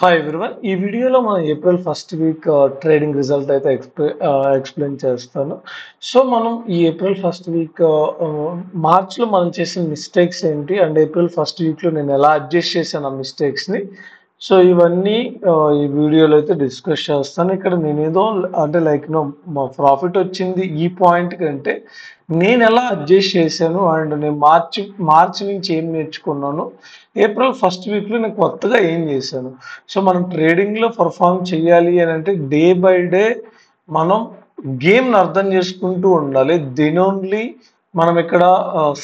Hi everyone. ఈ వీడియోలో మనం April first week trading result అయితే ఎక్స్ప్లెయిన్ చేస్తాను. సో మనం ఈ ఏప్రిల్ ఫస్ట్ వీక్ మార్చ్లో మనం చేసిన మిస్టేక్స్ ఏంటి అండ్ ఏప్రిల్ ఫస్ట్ వీక్లో నేను ఎలా అడ్జస్ట్ చేశాను ఆ మిస్టేక్స్ని. సో ఇవన్నీ ఈ వీడియోలో అయితే డిస్కస్ చేస్తాను. ఇక్కడ నేనేదో అంటే లైక్ మా ప్రాఫిట్ వచ్చింది ఈ పాయింట్ కంటే నేను ఎలా అడ్జస్ట్ చేశాను అండ్ నేను మార్చి నుంచి ఏం నేర్చుకున్నాను, ఏప్రిల్ ఫస్ట్ వీక్లో నేను కొత్తగా ఏం చేశాను. సో మనం ట్రేడింగ్లో పర్ఫామ్ చేయాలి అని అంటే డే బై డే మనం గేమ్ని అర్థం చేసుకుంటూ ఉండాలి. దెన్ ఓన్లీ మనం ఇక్కడ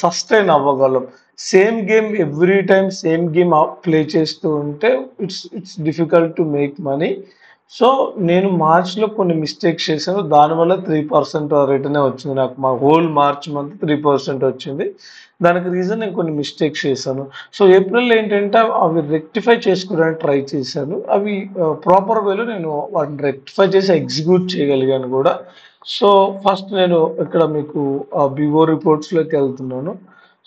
సస్టైన్ అవ్వగలం. Same game every time same game play చేస్తూ ఉంటే it's difficult to make money. So నేను మార్చ్లో కొన్ని మిస్టేక్స్ చేశాను, దానివల్ల 3% రిటర్నే వచ్చింది నాకు. మా హోల్ మార్చ్ మంత్ 3% వచ్చింది. దానికి రీజన్ నేను కొన్ని మిస్టేక్స్ చేశాను. సో ఏప్రిల్ ఏంటంటే అవి రెక్టిఫై చేసుకోవడానికి ట్రై చేశాను. అవి ప్రాపర్ వేలో నేను వాటిని రెక్టిఫై చేసి ఎగ్జిక్యూట్ చేయగలిగాను కూడా. సో ఫస్ట్ నేను ఇక్కడ మీకు బివో రిపోర్ట్స్లోకి వెళ్తున్నాను.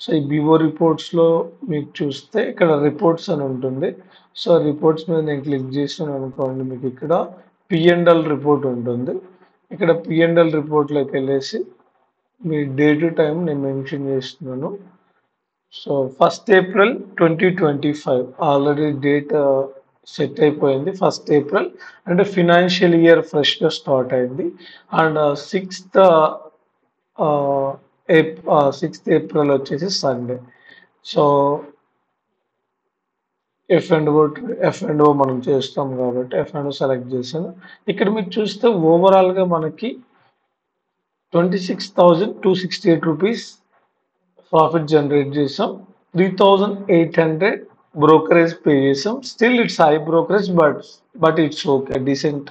సో ఈ బివో రిపోర్ట్స్లో మీకు చూస్తే ఇక్కడ రిపోర్ట్స్ అని ఉంటుంది. సో రిపోర్ట్స్ మీద నేను క్లిక్ చేసాను అనుకోండి, మీకు ఇక్కడ పిఎండ్ఎల్ రిపోర్ట్ ఉంటుంది. ఇక్కడ పిఎండ్ఎల్ రిపోర్ట్లోకి వెళ్ళేసి మీ డే టు టైం నేను మెన్షన్ చేస్తున్నాను. So first April 2025 already date set అయిపోయింది. ఫస్ట్ ఏప్రిల్ అంటే ఫినాన్షియల్ ఇయర్ ఫ్రెష్గా స్టార్ట్ అయింది. అండ్ సిక్స్త్ ఏప్రిల్ వచ్చేసి సండే. సో ఎఫ్ అండ్ ఓ మనం చేస్తాం కాబట్టి ఎఫ్&ఓ సెలెక్ట్ చేశాను. ఇక్కడ మీరు చూస్తే ఓవరాల్గా మనకి 26,268 రూపీస్ ప్రాఫిట్ జనరేట్ చేసాం. 3,800 బ్రోకరేజ్ పే చేసాం. Still it's high brokerage, but it's okay, decent.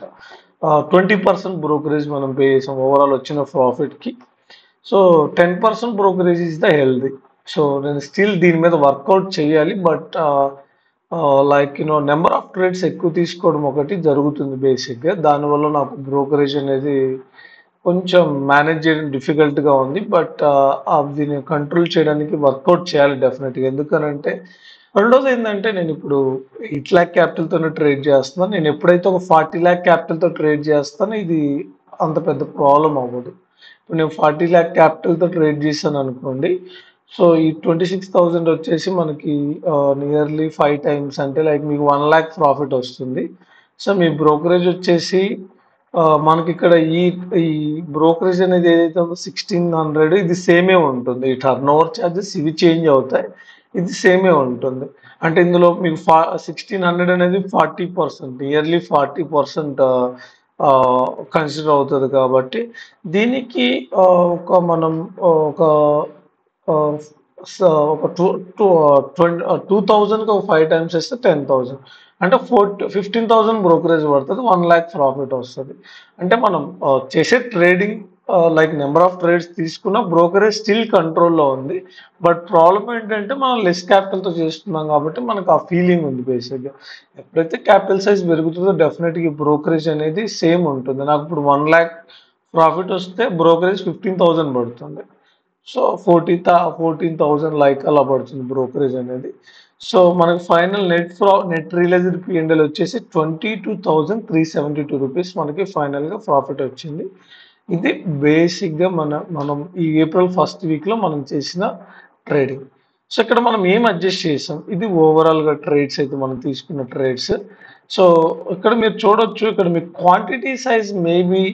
20% brokerage మనం పే చేసాం ఓవరాల్ వచ్చిన ప్రాఫిట్కి. So 10% brokerage is the healthy. So నేను స్టిల్ దీని మీద వర్కౌట్ చేయాలి, but like number of trades ఎక్కువ తీసుకోవడం ఒకటి జరుగుతుంది బేసిక్గా. దానివల్ల నాకు బ్రోకరేజ్ అనేది కొంచెం మేనేజ్ చేయడం డిఫికల్ట్గా ఉంది. బట్ దీన్ని కంట్రోల్ చేయడానికి వర్కౌట్ చేయాలి డెఫినెట్గా. ఎందుకనంటే రెండోది ఏంటంటే నేను ఇప్పుడు 8 lakh క్యాపిటల్తోనే ట్రేడ్ చేస్తున్నాను. నేను ఎప్పుడైతే ఒక 40 lakh క్యాపిటల్తో ట్రేడ్ చేస్తానో ఇది అంత పెద్ద ప్రాబ్లం అవ్వదు. ఇప్పుడు నేను 40 lakh క్యాపిటల్తో ట్రేడ్ చేశాను అనుకోండి. సో ఈ 26,000 వచ్చేసి మనకి నియర్లీ 5 times అంటే లైక్ మీకు 1 lakh ప్రాఫిట్ వస్తుంది. సో మీ బ్రోకరేజ్ వచ్చేసి మనకి ఇక్కడ ఈ ఈ బ్రోకరేజ్ అనేది ఏదైతే ఉందో 1,600 ఇది సేమే ఉంటుంది. ఈ టర్న్ ఓవర్ ఛార్జెస్ ఇవి చేంజ్ అవుతాయి, ఇది సేమే ఉంటుంది. అంటే ఇందులో మీకు 1,600 అనేది 40%, నియర్లీ 40% కన్సిడర్ అవుతుంది. కాబట్టి దీనికి ఒక మనం ఒక ఒక 2,000కి ఒక 5 times వేస్తే 10,000 అంటే 15,000 బ్రోకరేజ్ పడుతుంది, 1 lakh ప్రాఫిట్ వస్తుంది. అంటే మనం చేసే trading like number of trades తీసుకున్న బ్రోకరేజ్ స్టిల్ కంట్రోల్లో ఉంది. బట్ ప్రాబ్లం ఏంటంటే మనం లెస్ క్యాపిటల్తో చేస్తున్నాం కాబట్టి మనకు ఆ ఫీలింగ్ ఉంది బేసిక్గా. ఎప్పుడైతే క్యాపిటల్ సైజ్ పెరుగుతుందో డెఫినెట్గా బ్రోకరేజ్ అనేది సేమ్ ఉంటుంది. నాకు ఇప్పుడు 1 lakh ప్రాఫిట్ వస్తే బ్రోకరేజ్ 15,000 పడుతుంది. సో 14,000 లైక్ అలా పడుతుంది బ్రోకరేజ్ అనేది. సో మనకి ఫైనల్ నెట్ రియలైజ్డ్ పిఎండ్ఎల్ వచ్చేసి 22,372 రూపీస్ మనకి ఫైనల్గా ప్రాఫిట్ వచ్చింది. ఇది బేసిక్గా మనం ఈ ఏప్రిల్ ఫస్ట్ వీక్లో మనం చేసిన ట్రేడింగ్. సో ఇక్కడ మనం ఏం అడ్జస్ట్ చేసాం, ఇది ఓవరాల్గా ట్రేడ్స్ అయితే మనం తీసుకున్న ట్రేడ్స్. సో ఇక్కడ మీరు చూడొచ్చు, ఇక్కడ మీకు క్వాంటిటీ సైజ్ మేబీ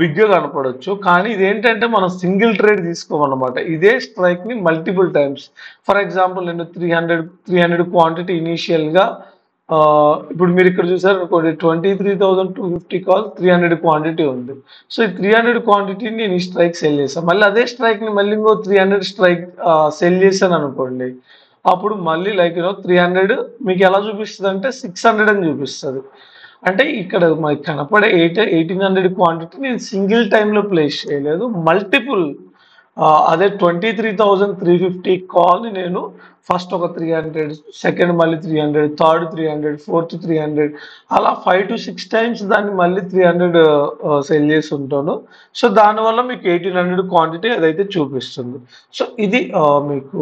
బిగ్గా కనపడవచ్చు, కానీ ఇదేంటంటే మనం సింగిల్ ట్రేడ్ తీసుకోమన్నమాట. ఇదే స్ట్రైక్ని మల్టిపుల్ టైమ్స్. ఫర్ ఎగ్జాంపుల్ నేను 300 క్వాంటిటీ ఇనీషియల్గా ఇప్పుడు మీరు ఇక్కడ చూసారు అనుకోండి, 23,250 కాల్ 300 క్వాంటిటీ ఉంది. సో ఈ 300 క్వాంటిటీని నేను ఈ స్ట్రైక్ సెల్ చేశాను. మళ్ళీ అదే స్ట్రైక్ని మళ్ళీ ఇంకో 300 స్ట్రైక్ సెల్ చేశాను అనుకోండి, అప్పుడు మళ్ళీ లైక్ 300 మీకు ఎలా చూపిస్తుంది అంటే 600 అని చూపిస్తుంది. అంటే ఇక్కడ మనకి కనపడే 1,800 క్వాంటిటీ నేను సింగిల్ టైంలో ప్లేస్ చేయలేదు, మల్టిపుల్. అదే 23,350 కాల్ని నేను ఫస్ట్ ఒక 300, సెకండ్ మళ్ళీ 300, థర్డ్ 300, ఫోర్త్ 300, అలా 5 to 6 times దాన్ని మళ్ళీ 300 సెల్ చేసి ఉంటాను. సో దానివల్ల మీకు 1,800 క్వాంటిటీ అదైతే చూపిస్తుంది. సో ఇది మీకు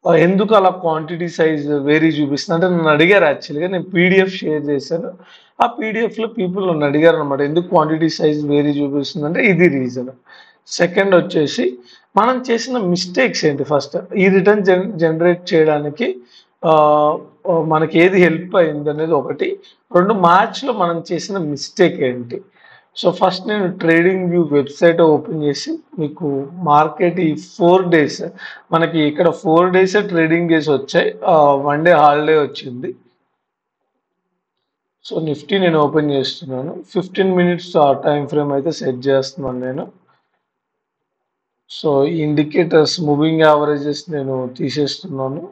ఎందుకు అలా క్వాంటిటీ సైజ్ వేరీ చూపిస్తుంది అంటే నన్ను అడిగారు యాక్చువల్‌గా. నేను పీడీఎఫ్ షేర్ చేశాను. ఆ పీడీఎఫ్‌లో పీపుల్ నన్ను అడిగారనమాట. ఎందుకు క్వాంటిటీ సైజ్ వేరీ చూపిస్తుందంటే ఇది రీజన్. సెకండ్ వచ్చేసి మనం చేసిన మిస్టేక్స్ ఏంటి ఫస్ట్. ఈ రిటర్న్ జనరేట్ చేయడానికి మనకి ఏది హెల్ప్ అయిందనేది ఒకటి. 2 మార్చ్‌లో మనం చేసిన మిస్టేక్ ఏంటి? సో, ఫస్ట్ నేను ట్రేడింగ్ వ్యూ వెబ్‌సైట్ ఓపెన్ చేసి మీకు మార్కెట్ ఈ 4 డేస్ మనకి ఇక్కడ 4 డేసే ట్రేడింగ్ డేస్ వచ్చాయి. 1 డే హాలిడే వచ్చింది. సో, నిఫ్టీ నేను ఓపెన్ చేస్తున్నాను. 15 మినిట్స్ టైమ్ ఫ్రేమ్ అయితే సెట్ చేస్తున్నాను నేను. సో, ఇండికేటర్స్ మూవింగ్ యావరేజెస్ నేను తీసేస్తున్నాను.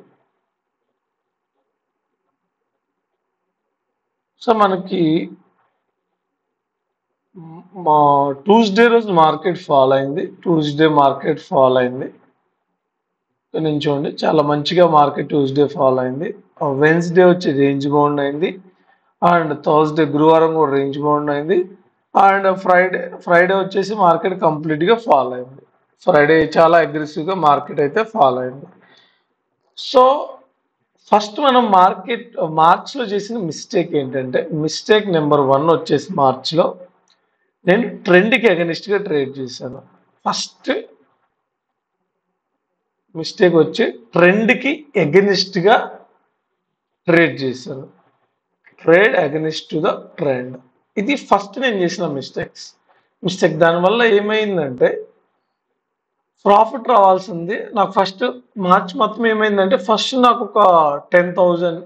సో, మనకి మా ట్యూస్‌డే రోజు మార్కెట్ ఫాల్ అయింది. ట్యూస్‌డే మార్కెట్ ఫాల్ అయింది. ఇక్కడ నుంచి చూడండి చాలా మంచిగా మార్కెట్ ట్యూస్‌డే ఫాల్ అయింది. వెన్స్‌డే వచ్చి రేంజ్ బౌండ్ అయింది. అండ్ థర్స్‌డే గురువారం కూడా రేంజ్ బౌండ్ అయింది. అండ్ ఫ్రైడే వచ్చేసి మార్కెట్ కంప్లీట్‌గా ఫాల్ అయింది. ఫ్రైడే చాలా అగ్రెసివ్‌గా మార్కెట్ అయితే ఫాల్ అయింది. సో, ఫస్ట్ మనం మార్చ్‌లో చేసిన మిస్టేక్ ఏంటంటే మిస్టేక్ నెంబర్ 1 వచ్చేసి మార్చ్‌లో నేను ట్రెండ్‌కి అగైనిస్ట్‌గా ట్రేడ్ చేశాను. ఫస్ట్ మిస్టేక్ వచ్చి ట్రెండ్‌కి అగైనిస్ట్‌గా ట్రేడ్ చేశాను. Trade against to the trend. ఇది ఫస్ట్ నేను చేసిన మిస్టేక్. దానివల్ల ఏమైందంటే ప్రాఫిట్ రావాల్సింది నాకు ఫస్ట్ మార్చ్ మొత్తం ఏమైందంటే ఫస్ట్ నాకు ఒక 10,000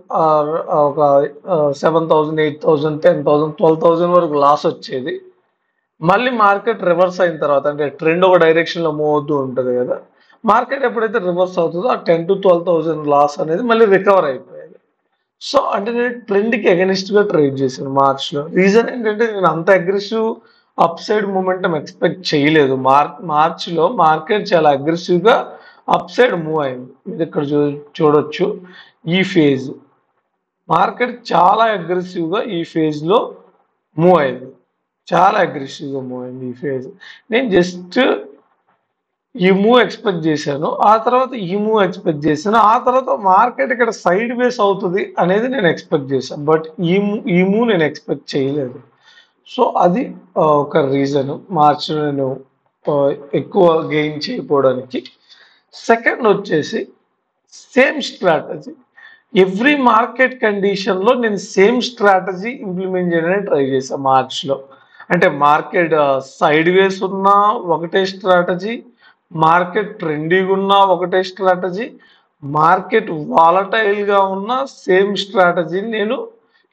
ఒక 7,000, 8,000, 10,000, 12,000 వరకు లాస్ వచ్చేది. మళ్ళీ మార్కెట్ రివర్స్ అయిన తర్వాత అంటే ట్రెండ్ ఒక డైరెక్షన్‌లో మూవ్ అవుతూ ఉంటది కదా! మార్కెట్ ఎప్పుడైతే రివర్స్ అవుతుందో ఆ 10,000-12,000 లాస్ అనేది మళ్ళీ రికవర్ అయిపోయేది. సో, అంటే నేను ట్రెండ్‌కి అగైనిస్ట్‌గా ట్రేడ్ చేశాను మార్చ్‌లో. రీజన్ ఏంటంటే నేను అంత aggressive up side momentum expect చేయలేదు. మార్చ్‌లో మార్కెట్ చాలా అగ్రెసివ్‌గా అప్ సైడ్ మూవ్ అయింది. మీరిక్కడ చూడొచ్చు ఈ ఫేజ్. మార్కెట్ చాలా అగ్రెసివ్‌గా ఈ ఫేజ్‌లో మూవ్ అయింది. చాలా అగ్రెసివ్‌గా మూవ్ అయింది ఈ ఫేజ్. నేను జస్ట్ ఈ మూవ్ ఎక్స్‌పెక్ట్ చేశాను. ఆ తర్వాత ఈ మూవ్ ఎక్స్‌పెక్ట్ చేశాను. ఆ తర్వాత మార్కెట్ ఇక్కడ సైడ్ వేస్ అవుతది అనేది నేను ఎక్స్‌పెక్ట్ చేశాను. బట్ ఈ మూవ్ నేను ఎక్స్‌పెక్ట్ చేయలేదు. సో, అది ఒక రీజన్ మార్చ్‌లో నేను ఎక్కువ గెయిన్ చేయకపోవడానికి. సెకండ్ వచ్చేసి సేమ్ స్ట్రాటజీ. ఎవ్రీ మార్కెట్ కండిషన్‌లో నేను సేమ్ స్ట్రాటజీ ఇంప్లిమెంట్ చేయడానికి ట్రై చేశా మార్చ్‌లో. అంటే మార్కెట్ సైడ్ వేస్ ఉన్నా ఒకటే స్ట్రాటజీ, మార్కెట్ ట్రెండీగా ఉన్నా ఒకటే స్ట్రాటజీ, మార్కెట్ వాలటైల్‌గా ఉన్నా సేమ్ స్ట్రాటజీని నేను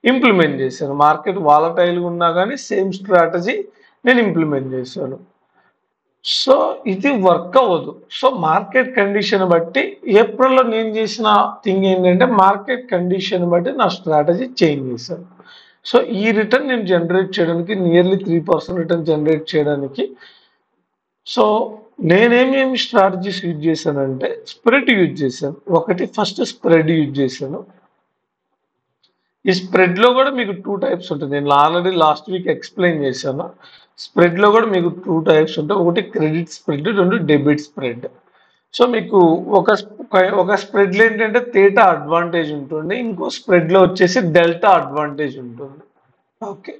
ఇంప్లిమెంట్ చేశాను. మార్కెట్ వాలటైల్‌గా ఉన్నా గానీ సేమ్ స్ట్రాటజీ నేను ఇంప్లిమెంట్ చేశాను. సో, ఇది వర్క్ అవ్వదు. సో, మార్కెట్ కండిషన్ బట్టి ఏప్రిల్‌లో నేను చేసిన థింగ్ ఏంటంటే మార్కెట్ కండిషన్ బట్టి నా స్ట్రాటజీ చేంజ్ చేశాను. సో, ఈ రిటర్న్ నేను జనరేట్ చేయడానికి నియర్లీ 3% రిటర్న్ జనరేట్ చేయడానికి సో, నేనేమేమి స్ట్రాటజీస్ యూజ్ చేశానంటే స్ప్రెడ్ యూజ్ చేశాను. ఒకటి ఫస్ట్ స్ప్రెడ్ యూజ్ చేశాను. ఈ స్ప్రెడ్‌లో కూడా మీకు 2 టైప్స్ ఉంటుంది. నేను ఆల్రెడీ లాస్ట్ వీక్ ఎక్స్‌ప్లెయిన్ చేశాను. స్ప్రెడ్‌లో కూడా మీకు 2 టైప్స్ ఉంటాయి. ఒకటి credit spread, 2 debit spread. So, మీకు ఒక స్ప్రెడ్‌లో ఏంటంటే థీటా అడ్వాంటేజ్ ఉంటుంది. ఇంకో స్ప్రెడ్‌లో వచ్చేసి డెల్టా అడ్వాంటేజ్ ఉంటుంది. ఓకే.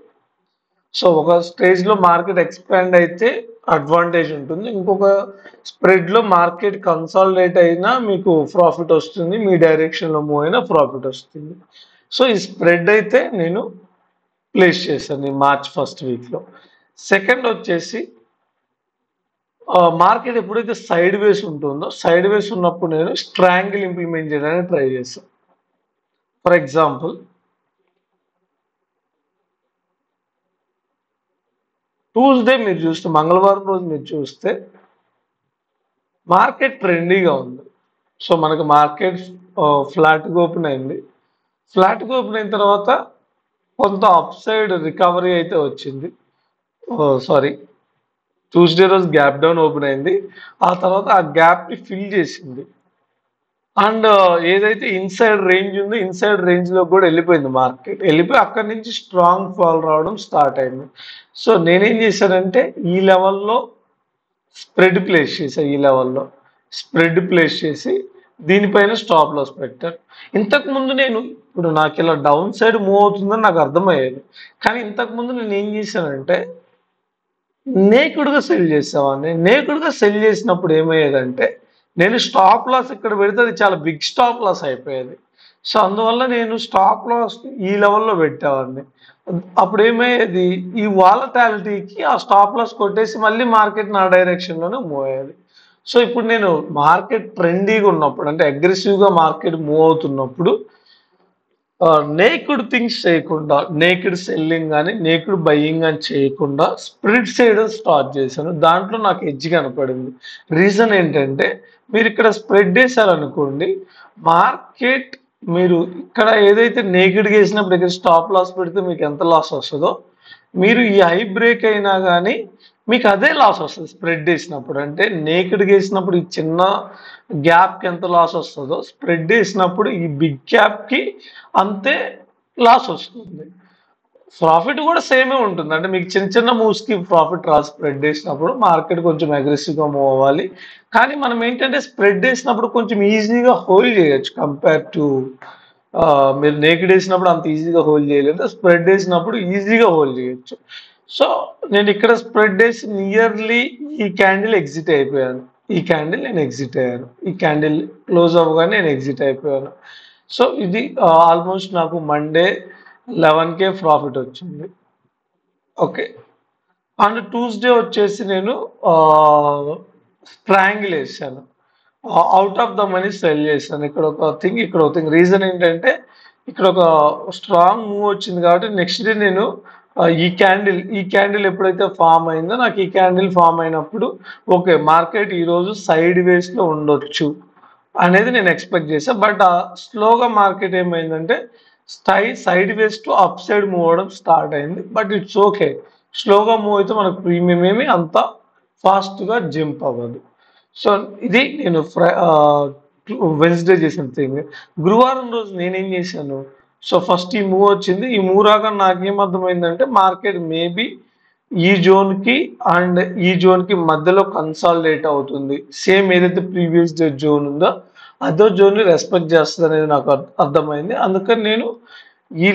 సో, ఒక స్టేజ్‌లో మార్కెట్ ఎక్స్‌పాండ్ అయితే అడ్వాంటేజ్ ఉంటుంది. ఇంకొక స్ప్రెడ్‌లో మార్కెట్ కన్సాలిడేట్ అయినా మీకు ప్రాఫిట్ వస్తుంది. మీ డైరెక్షన్‌లో మూవ్ అయినా ప్రాఫిట్ వస్తుంది. సో, ఈ స్ప్రెడ్ అయితే నేను ప్లేస్ చేశాను ఈ మార్చ్ ఫస్ట్ వీక్‌లో. సెకండ్ వచ్చేసి మార్కెట్ ఎప్పుడైతే సైడ్ వేస్ ఉంటుందో, సైడ్ వేస్ ఉన్నప్పుడు నేను స్ట్రాంగిల్ ఇంప్లిమెంట్ చేయడానికి ట్రై చేశాను. ఫర్ ఎగ్జాంపుల్ ట్యూస్‌డే మీరు చూస్తే మంగళవారం రోజు మీరు చూస్తే మార్కెట్ ట్రెండీగా ఉంది. సో, మనకు మార్కెట్ ఫ్లాట్‌గా ఓపెన్ అయింది. ఫ్లాట్‌గా ఓపెన్ అయిన తర్వాత కొంత అప్ సైడ్ రికవరీ అయితే వచ్చింది. సారీ ట్యూస్‌డే రోజు గ్యాప్ డౌన్ ఓపెన్ అయింది. ఆ తర్వాత ఆ గ్యాప్‌ని ఫిల్ చేసింది. అండ్ ఏదైతే ఇన్‌సైడ్ రేంజ్ ఉందో ఇన్‌సైడ్ రేంజ్‌లోకి కూడా వెళ్ళిపోయింది మార్కెట్. వెళ్ళిపోయి అక్కడి నుంచి స్ట్రాంగ్ ఫాల్ రావడం స్టార్ట్ అయింది. సో, నేనేం చేశానంటే ఈ లెవెల్‌లో స్ప్రెడ్ ప్లేస్ చేశా ఈ లెవెల్‌లో. స్ప్రెడ్ ప్లేస్ చేసి దీనిపైన స్టాప్ లాస్ పెట్టాను. ఇంతకుముందు నేను ఇప్పుడు నాకు ఇలా డౌన్ సైడ్ మూవ్ అవుతుందని నాకు అర్థమయ్యేది. కానీ ఇంతకుముందు నేను ఏం చేశానంటే నేకుడుగా సెల్ చేసేవాడిని. నేకుడుగా సెల్ చేసినప్పుడు ఏమయ్యేదంటే నేను స్టాప్ లాస్ ఇక్కడ పెడితే అది చాలా బిగ్ స్టాప్ లాస్ అయిపోయేది. సో అందువల్ల నేను స్టాప్ లాస్ ఈ లెవెల్‌లో పెట్టేవాడిని. అప్పుడు ఏమయ్యేది ఈ వాలటాలిటీకి ఆ స్టాప్ లాస్ కొట్టేసి మళ్ళీ మార్కెట్ నా డైరెక్షన్‌లోనే మూవ్ అయ్యేది. సో ఇప్పుడు నేను మార్కెట్ ట్రెండీగా ఉన్నప్పుడు అంటే అగ్రెసివ్‌గా మార్కెట్ మూవ్ అవుతున్నప్పుడు నేక్డ్ థింగ్స్ చేయకుండా, నేక్డ్ సెల్లింగ్ గాని, నేక్డ్ బయింగ్ అని చేయకుండా స్ప్రెడ్ చేయడం స్టార్ట్ చేశాను. దాంట్లో నాకు ఎడ్జ్ కనపడింది. రీజన్ ఏంటంటే మీరిక్కడ స్ప్రెడ్ చేశారనుకోండి, మార్కెట్ మీరు ఇక్కడ ఏదైతే నేకెడ్‌గా ఏసినప్పుడు ఇక్కడ స్టాప్ లాస్ పెడితే మీకు ఎంత లాస్ వస్తదో, మీరు ఈ హై బ్రేక్ అయినా గాని మీకు అదే లాస్ వస్తది స్ప్రెడ్ ఏసినప్పుడు. అంటే నేకెడ్‌గా ఏసినప్పుడు ఈ చిన్న గ్యాప్‌కి ఎంత లాస్ వస్తదో, స్ప్రెడ్ ఏసినప్పుడు ఈ బిగ్ గ్యాప్‌కి అంతే లాస్ వస్తుంది. ప్రాఫిట్ కూడా సేమే ఉంటుంది. అంటే మీకు చిన్న చిన్న మూవ్స్‌కి ప్రాఫిట్ రాదు స్ప్రెడ్ ఏసినప్పుడు. మార్కెట్ కొంచెం అగ్రెసివ్‌గా మూవ్ అవ్వాలి. కానీ మనం ఏంటంటే స్ప్రెడ్ ఏసినప్పుడు కొంచెం ఈజీగా హోల్డ్ చేయొచ్చు కంపేర్ టు మీరు నేకెడ్ ఏసినప్పుడు అంత ఈజీగా హోల్డ్ చేయలేరు. స్ప్రెడ్ ఏసినప్పుడు ఈజీగా హోల్డ్ చేయొచ్చు. సో నేను ఇక్కడ స్ప్రెడ్ ఏసి నియర్లీ ఈ క్యాండిల్ ఎగ్జిట్ అయిపోయాను. ఈ క్యాండిల్ నేను ఎగ్జిట్ అయ్యాను. ఈ క్యాండిల్ క్లోజ్ అవ్వగానే నేను ఎగ్జిట్ అయిపోయాను. సో ఇది ఆల్మోస్ట్ నాకు మండే 11K ప్రాఫిట్ వచ్చింది. ఓకే. అండ్ ట్యూస్‌డే వచ్చేసి నేను ట్రయాంగిల్ ఏసాను. Out of the money cell చేశాను. ఇక్కడ ఒక థింగ్, ఇక్కడ ఒక థింగ్. రీజన్ ఏంటంటే ఇక్కడ ఒక స్ట్రాంగ్ మూవ్ వచ్చింది కాబట్టి నెక్స్ట్ డే నేను ఈ క్యాండిల్ ఎప్పుడైతే ఫామ్ అయిందో నాకు ఈ క్యాండిల్ ఫామ్ అయినప్పుడు ఓకే మార్కెట్ ఈరోజు సైడ్ వేస్‌లో ఉండొచ్చు అనేది నేను ఎక్స్‌పెక్ట్ చేశా. బట్ స్లోగా మార్కెట్ ఏమైందంటే side ways to up side move అవ్వడం స్టార్ట్ అయింది. But it's okay. స్లోగా మూవ్ అయితే మనకు ప్రీమియం ఏమి అంత ఫాస్ట్‌గా జంప్ అవ్వదు. సో ఇది నేను వెన్స్‌డే చేసిన థింగ్. గురువారం రోజు నేనేం చేశాను, సో ఫస్ట్ ఈ మూవ్ వచ్చింది. ఈ మూవ్ రాగానే నాకేం అర్థమైందంటే మార్కెట్ మేబీ ఈ జోన్‌కి అండ్ ఈ జోన్‌కి మధ్యలో కన్సాలిడేట్ అవుతుంది. సేమ్ ఏదైతే ప్రీవియస్ డే జోన్ ఉందో అదే జోన్‌ని రెస్పెక్ట్ చేస్తదనేది నాకు అర్థమైంది. అందుకని నేను ఈ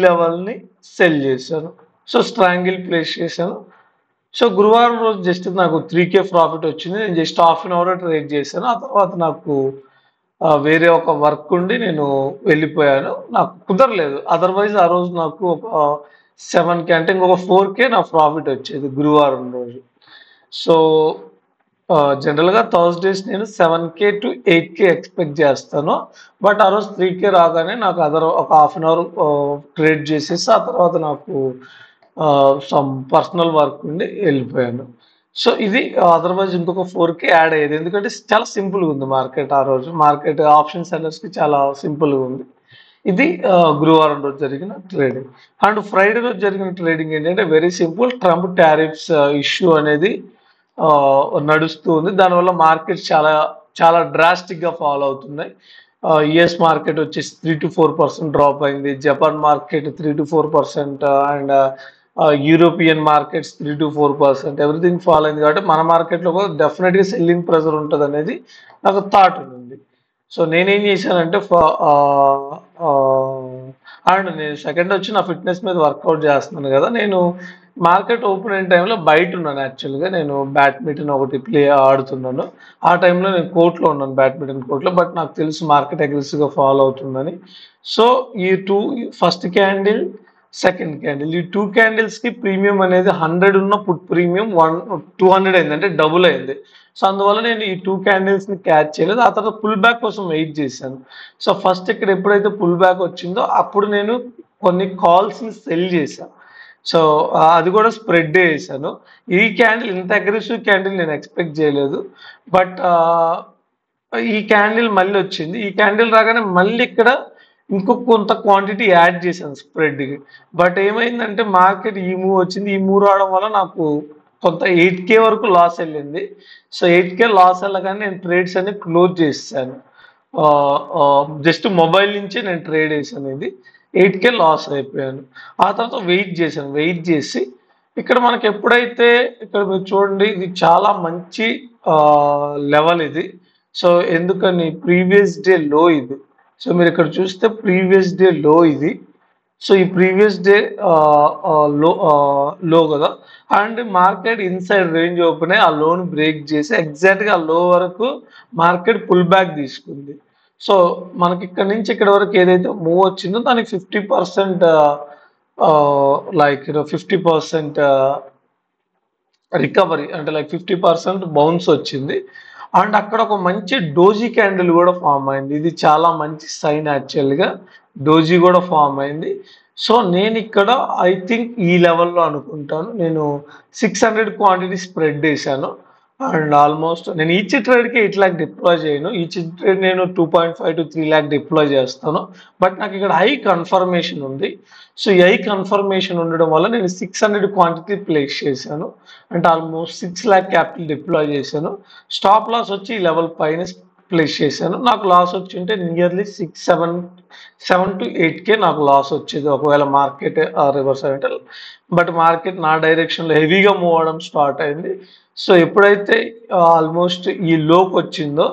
లెవెల్‌ని సెల్ చేశాను. సో స్ట్రాంగిల్ ప్లేస్ చేశాను. సో గురువారం రోజు జస్ట్ నాకు 3K ప్రాఫిట్ వచ్చింది. నేను just half an hour trade చేశాను. ఆ తర్వాత నాకు వేరే ఒక వర్క్ ఉండి నేను వెళ్ళిపోయాను. నాకు కుదరలేదు. అదర్‌వైజ్ ఆ రోజు నాకు ఒక 7K అంటే ఇంకొక 4K నా ప్రాఫిట్ వచ్చేది గురువారం రోజు. సో జనరల్‌గా థర్స్‌డేస్ నేను 7K to 8K ఎక్స్‌పెక్ట్ చేస్తాను. బట్ ఆ రోజు 3K రాగానే నాకు ఒక హాఫ్ అన్ అవర్ ట్రేడ్ చేసేసి ఆ తర్వాత నాకు సమ్ పర్సనల్ వర్క్ ఉండి వెళ్ళిపోయాను. సో ఇది అదర్‌వైజ్ ఇంకొక 4K యాడ్ అయ్యేది. ఎందుకంటే చాలా సింపుల్‌గా ఉంది మార్కెట్ ఆ రోజు. మార్కెట్ ఆప్షన్ సెల్లర్స్‌కి చాలా సింపుల్‌గా ఉంది. ఇది గురువారం రోజు జరిగిన ట్రేడింగ్. అండ్ ఫ్రైడే రోజు జరిగిన ట్రేడింగ్ ఏంటంటే very simple. Trump tariffs issue అనేది నడుస్తూ ఉంది. దానివల్ల మార్కెట్స్ చాలా చాలా డ్రాస్టిక్‌గా ఫాల్ అవుతున్నాయి. యూఎస్ మార్కెట్ వచ్చేసి 3-4% డ్రాప్ అయింది. Japan market 3-4% and European markets 3-4% everything fall అయింది కాబట్టి మన మార్కెట్‌లో కూడా డెఫినెట్‌గా సెల్లింగ్ ప్రెషర్ ఉంటదనేది నాకు థాట్ ఉంది. సో నేనేం చేశానంటే అండ్ నేను సెకండ్ వచ్చి నా ఫిట్‌నెస్ మీద వర్కౌట్ చేస్తున్నాను కదా! నేను మార్కెట్ ఓపెన్ అయిన టైంలో బయటున్నాను యాక్చువల్‌గా. నేను బ్యాడ్మింటన్ ఒకటి ఆడుతున్నాను. ఆ టైంలో నేను కోర్ట్‌లో ఉన్నాను బ్యాడ్మింటన్ కోర్ట్‌లో. బట్ నాకు తెలుసు మార్కెట్ అగ్రెసివ్‌గా ఫాల్ అవుతుందని. సో ఈ ఫస్ట్ క్యాండిల్, సెకండ్ క్యాండిల్ ఈ 2 క్యాండిల్స్‌కి ప్రీమియం అనేది 100 ఉన్న పుట్ ప్రీమియం 200 అయింది. అంటే డబుల్ అయింది. సో అందువల్ల నేను ఈ 2 క్యాండిల్స్‌ని క్యాచ్ చేయలేదు. ఆ తర్వాత పుల్ బ్యాక్ కోసం వెయిట్ చేశాను. సో ఫస్ట్ ఇక్కడ ఎప్పుడైతే పుల్ బ్యాక్ వచ్చిందో అప్పుడు నేను కొన్ని కాల్స్‌ని సెల్ చేశా. సో అది కూడా స్ప్రెడ్ చేశాను. ఈ క్యాండిల్ ఇంత అగ్రెసివ్ క్యాండిల్ నేను ఎక్స్‌పెక్ట్ చేయలేదు. బట్ ఈ క్యాండిల్ మళ్ళీ వచ్చింది. ఈ క్యాండిల్ రాగానే మళ్ళీ ఇక్కడ కొంత క్వాంటిటీ యాడ్ చేశాను స్ప్రెడ్‌కి. బట్ ఏమైందంటే మార్కెట్ ఈ మూవ్ వచ్చింది. ఈ మూవ్ రావడం వల్ల నాకు కొంత 8K వరకు లాస్ వెళ్ళింది. సో 8K లాస్ వెళ్ళగానే నేను ట్రేడ్స్ అన్ని క్లోజ్ చేసేసాను. జస్ట్ మొబైల్ నుంచే నేను ట్రేడ్ వేసాను ఇది. 8K లాస్ అయిపోయాను. ఆ తర్వాత వెయిట్ చేశాను. వెయిట్ చేసి ఇక్కడ మనకి ఎప్పుడైతే ఇక్కడ మీరు చూడండి ఇది చాలా మంచి లెవెల్ ఇది. సో ఎందుకని ప్రీవియస్ డే లో ఇది. సో మీరు ఇక్కడ చూస్తే ప్రీవియస్ డే లో ఇది. సో ఈ ప్రీవియస్ డే లో కదా, and market inside range open అయ్యి ఆ లోన్ బ్రేక్ చేసి ఎగ్జాక్ట్గా ఆ లో వరకు మార్కెట్ పుల్ బ్యాక్ తీసుకుంది. సో మనకి ఇక్కడ నుంచి ఇక్కడ వరకు ఏదైతే మూవ్ వచ్చిందో దానికి 50% లైక్ 50% రికవరీ, అంటే లైక్ 50% బౌన్స్ వచ్చింది. అండ్ అక్కడ ఒక మంచి డోజీ క్యాండిల్ కూడా ఫామ్ అయింది. ఇది చాలా మంచి సైన్ యాక్చువల్గా. డోజీ కూడా ఫామ్ అయింది. సో నేను ఇక్కడ ఐ థింక్ ఈ లెవెల్లో అనుకుంటాను. నేను 600 క్వాంటిటీ స్ప్రెడ్ చేశాను. అండ్ ఆల్మోస్ట్ నేను ఈచ్ ట్రేడ్కి 8 lakh డిప్లాయ్ చేయను. ఈచ్ ట్రేడ్ నేను 2.5 to 3 lakh డిప్లాయ్ చేస్తాను. బట్ నాకు ఇక్కడ హై కన్ఫర్మేషన్ ఉంది. సో ఈ హై కన్ఫర్మేషన్ ఉండడం వల్ల నేను 600 క్వాంటిటీ ప్లేస్ చేశాను. అంటే ఆల్మోస్ట్ 6 lakh క్యాపిటల్ డిప్లాయ్ చేశాను. స్టాప్ లాస్ వచ్చి ఈ లెవెల్ పైన ప్లేస్ చేశాను. నాకు లాస్ వచ్చి ఉంటే నియర్లీ 7 to 8K నాకు లాస్ వచ్చేది ఒకవేళ మార్కెట్ రివర్స్ అయితే. బట్ మార్కెట్ నా డైరెక్షన్లో హెవీగా మూవ్ అవడం స్టార్ట్ అయింది. సో ఎప్పుడైతే ఆల్మోస్ట్ ఈ లోకి వచ్చిందో,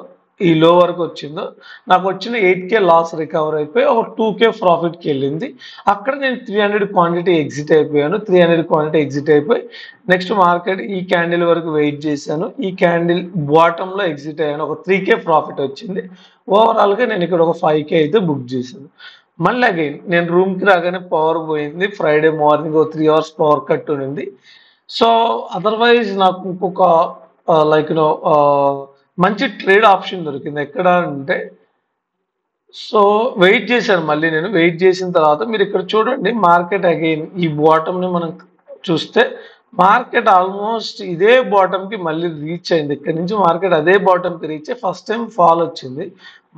ఈ లో వరకు వచ్చిందో, నాకు వచ్చిన 8K లాస్ రికవర్ అయిపోయి ఒక 2K ప్రాఫిట్కి వెళ్ళింది. అక్కడ నేను 300 క్వాంటిటీ ఎగ్జిట్ అయిపోయాను. 300 క్వాంటిటీ ఎగ్జిట్ అయిపోయి నెక్స్ట్ మార్కెట్ ఈ క్యాండిల్ వరకు వెయిట్ చేశాను. ఈ క్యాండిల్ బాటంలో ఎగ్జిట్ అయ్యాను. ఒక 3K ప్రాఫిట్ వచ్చింది. ఓవరాల్గా నేను ఇక్కడ ఒక 5K అయితే బుక్ చేశాను. మళ్ళీ అగైన్ నేను రూమ్కి రాగానే పవర్ పోయింది. Friday morning 3 hours power cut ఉంది. సో అదర్వైజ్ నాకు ఇంకొక లైక్ మంచి ట్రేడ్ ఆప్షన్ దొరికింది. ఎక్కడ అంటే, సో వెయిట్ చేశాను. మళ్ళీ నేను వెయిట్ చేసిన తర్వాత మీరు ఇక్కడ చూడండి, మార్కెట్ అగైన్ ఈ బాటమ్ని మనం చూస్తే మార్కెట్ ఆల్మోస్ట్ ఇదే బాటమ్కి మళ్ళీ రీచ్ అయింది. ఇక్కడ నుంచి మార్కెట్ అదే బాటమ్కి రీచ్ అయ్యి ఫస్ట్ టైం ఫాల్ వచ్చింది.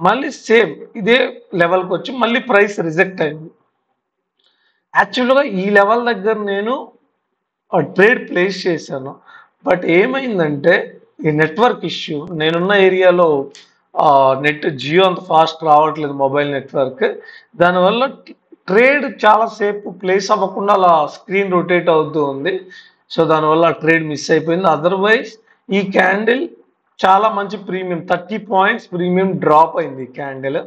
మళ్ళీ సేమ్ ఇదే లెవెల్కి వచ్చి మళ్ళీ ప్రైస్ రిజెక్ట్ అయింది. యాక్చువల్గా ఈ లెవెల్ దగ్గర నేను ట్రేడ్ ప్లేస్ చేశాను. బట్ ఏమైందంటే ఈ నెట్వర్క్ ఇష్యూ, నేనున్న ఏరియాలో నెట్ జియో అంత ఫాస్ట్ రావట్లేదు, మొబైల్ నెట్వర్క్. దానివల్ల ట్రేడ్ చాలాసేపు ప్లేస్ అవ్వకుండా అలా స్క్రీన్ రొటేట్ అవుతూ ఉంది. సో దానివల్ల ట్రేడ్ మిస్ అయిపోయింది. అదర్వైజ్ ఈ క్యాండిల్ చాలా మంచి ప్రీమియం 30 points ప్రీమియం డ్రాప్ అయింది ఈ క్యాండిల్.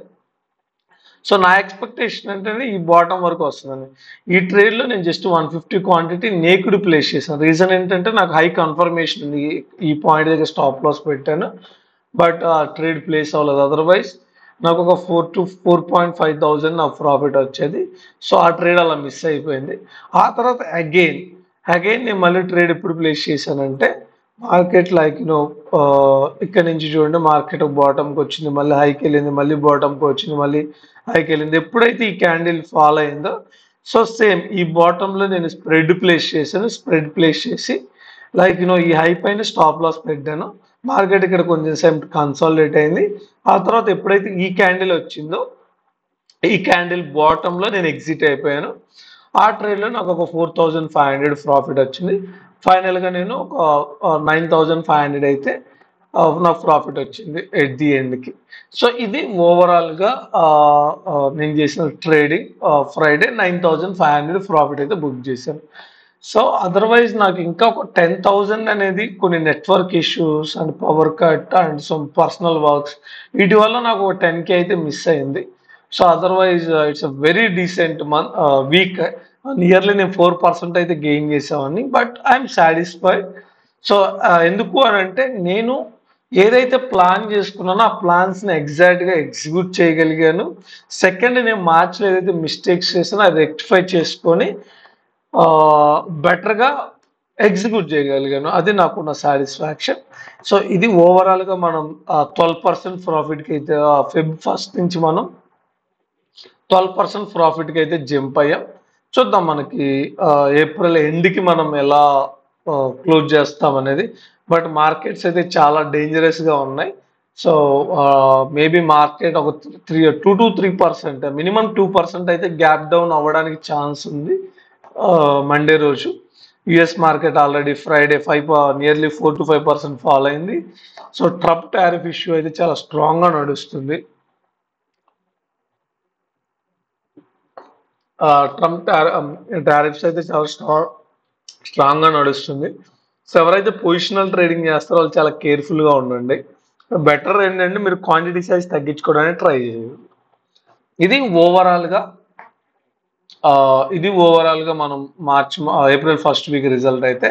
సో నా ఎక్స్పెక్టేషన్ ఏంటంటే ఈ బాటమ్ వరకు వస్తుందని. ఈ ట్రేడ్లో నేను జస్ట్ 150 క్వాంటిటీ నేకుడ్ ప్లేస్ చేశాను. రీజన్ ఏంటంటే నాకు హై కన్ఫర్మేషన్ ఉంది. ఈ పాయింట్ దగ్గర స్టాప్ లాస్ పెట్టాను, బట్ ఆ ట్రేడ్ ప్లేస్ అవ్వలేదు. అదర్వైజ్ నాకు ఒక 4 to 4.5 thousand నాకు ప్రాఫిట్ వచ్చేది. సో ఆ ట్రేడ్ అలా మిస్ అయిపోయింది. ఆ తర్వాత అగైన్ నేను మళ్ళీ ట్రేడ్ ఎప్పుడు ప్లేస్ చేశానంటే, మార్కెట్ లైక్ ఇక్కడ నుంచి చూడండి, మార్కెట్ బాటమ్కి వచ్చింది, మళ్ళీ హైకి వెళ్ళింది, మళ్ళీ బాటమ్కి వచ్చింది, మళ్ళీ హైకి వెళ్ళింది. ఎప్పుడైతే ఈ క్యాండిల్ ఫాల్ అయిందో, సో సేమ్ ఈ బాటంలో నేను స్ప్రెడ్ ప్లేస్ చేశాను. స్ప్రెడ్ ప్లేస్ చేసి లైక్ ఈ హై పైన స్టాప్ లాస్ పెట్టాను. మార్కెట్ ఇక్కడ కొంచెం సేపు కన్సాలిడేట్ అయింది. ఆ తర్వాత ఎప్పుడైతే ఈ క్యాండిల్ వచ్చిందో, ఈ క్యాండిల్ బాటంలో నేను ఎగ్జిట్ అయిపోయాను. ఆ ట్రేడ్లో నాకు ఒక 4,500 ప్రాఫిట్ వచ్చింది. ఫైనల్గా నేను ఒక 9,500 అయితే నాకు ప్రాఫిట్ వచ్చింది ఎట్ ది ఎండ్కి. సో ఇది ఓవరాల్గా నేను చేసిన ట్రేడింగ్. ఫ్రైడే 9,500 ప్రాఫిట్ అయితే బుక్ చేశాను. సో అదర్వైజ్ నాకు ఇంకా ఒక 10,000 అనేది కొన్ని network issues and power cut and some personal works, వీటి వల్ల నాకు ఒక 10K అయితే మిస్ అయింది. So otherwise it's a very decent week. Nearly నేను 4% అయితే గెయిన్ చేసామని, బట్ ఐఎమ్ సాటిస్ఫైడ్. సో ఎందుకు అని అంటే, నేను ఏదైతే ప్లాన్ చేసుకున్నానో ఆ ప్లాన్స్ని ఎగ్జాక్ట్గా ఎగ్జిక్యూట్ చేయగలిగాను. సెకండ్, నేను మార్చిలో ఏదైతే మిస్టేక్స్ చేసానో అది రెక్టిఫై చేసుకొని బెటర్గా ఎగ్జిక్యూట్ చేయగలిగాను. అది నాకున్న సాటిస్ఫాక్షన్. సో ఇది ఓవరాల్గా మనం 12% ప్రాఫిట్కి అయితే ఫెబ్ 1 నుంచి మనం 12% ప్రాఫిట్కి అయితే జంప్ అయ్యాం. చూద్దాం మనకి ఏప్రిల్ ఎండ్కి మనం ఎలా క్లోజ్ చేస్తాం అనేది. బట్ మార్కెట్స్ అయితే చాలా డేంజరస్గా ఉన్నాయి. సో మేబీ మార్కెట్ ఒక 2 to 3%, మినిమం 2% అయితే గ్యాప్ డౌన్ అవ్వడానికి ఛాన్స్ ఉంది మండే రోజు. US market already Friday nearly 4 to 5% fall అయింది. సో ట్రంప్ టారిఫ్ ఇష్యూ అయితే చాలా స్ట్రాంగ్గా నడుస్తుంది. ట్రంప్ టారిఫ్స్ అయితే చాలా స్ట్రాంగ్గా నడుస్తుంది. సో ఎవరైతే పొజిషనల్ ట్రేడింగ్ చేస్తారో వాళ్ళు చాలా కేర్ఫుల్గా ఉండండి. బెటర్ ఏంటంటే మీరు క్వాంటిటీ సైజ్ తగ్గించుకోవడానికి ట్రై చేయండి. ఇది ఓవరాల్గా మనం ఏప్రిల్ 1st వీక్ రిజల్ట్ అయితే.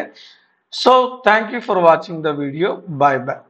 So thank you for watching the video. Bye bye.